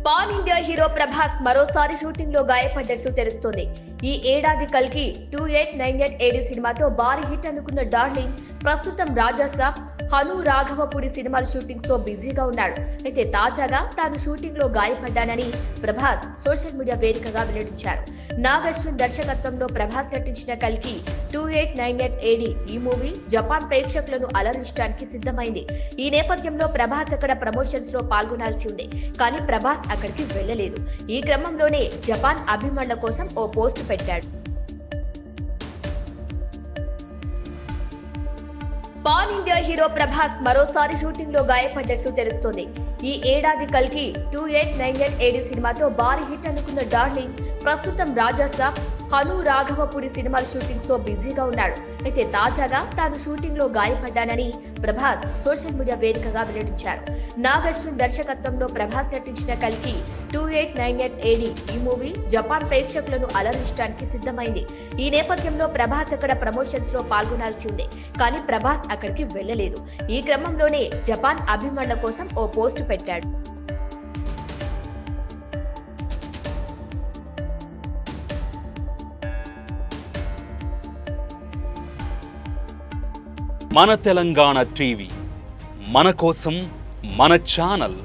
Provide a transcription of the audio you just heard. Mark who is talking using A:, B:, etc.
A: Pan India hero Prabhas మరోసారి shooting లో గాయపడ్డట్లు తెలుస్తోంది. ఈ ఏడాది కల్కి 2898 సినిమాతో భారీ హిట్ అందుకున్న డార్లింగ్ ప్రస్తుతం రాజా సాబ్, హను రాఘవపూడి సినిమాల షూటింగ్స్ తో బిజీగా ఉన్నాడు. అయితే తాజాగా తాను షూటింగ్ లో గాయపడ్డానని ప్రభాస్ సోషల్ మీడియా వేదికగా వెల్లడించారు. నాగ్ అశ్విన్ దర్శకత్వంలో ప్రభాస్ నటించిన కల్కి 2898 ఈ మూవీ జపాన్ ప్రేక్షకులను అలరించడానికి సిద్ధమైంది. ఈ నేపథ్యంలో ప్రభాస్ అక్కడ ప్రమోషన్స్ లో పాల్గొనాల్సి ఉంది. కానీ ప్రభాస్ అక్కడికి వెళ్లలేదు. ఈ క్రమంలోనే జపాన్ అభిమానుల కోసం ఓ పోస్ట్ పెట్టాడు. పాన్ ఇండియా హీరో ప్రభాస్ మరోసారి షూటింగ్ లో గాయపడ్డట్లు తెలుస్తోంది. ఈ ఏడాది కల్కి 2898 సినిమాతో భారీ హిట్ అందుకున్న డార్లింగ్ ప్రస్తుతం రాజా సాబ్, హను రాఘవపూడి సినిమాల షూటింగ్స్ తో బిజీగా ఉన్నాడు. అయితే తాజాగా తాను షూటింగ్ లో గాయపడ్డానని ప్రభాస్ సోషల్ మీడియా వేదికగా వెల్లడించారు. నాగ్ అశ్విన్ దర్శకత్వంలో ప్రభాస్ నటించిన కల్కి 2898 ఈ మూవీ జపాన్ ప్రేక్షకులను అలరించడానికి సిద్ధమైంది. ఈ నేపథ్యంలో ప్రభాస్ అక్కడ ప్రమోషన్స్ లో పాల్గొనాల్సి ఉంది. కానీ ప్రభాస్ అక్కడికి వెళ్లలేదు. ఈ క్రమంలోనే జపాన్ అభిమానుల కోసం ఓ పోస్ట్ పెట్టాడు.
B: మన తెలంగాణ టీవీ, మన కోసం, మన ఛానల్.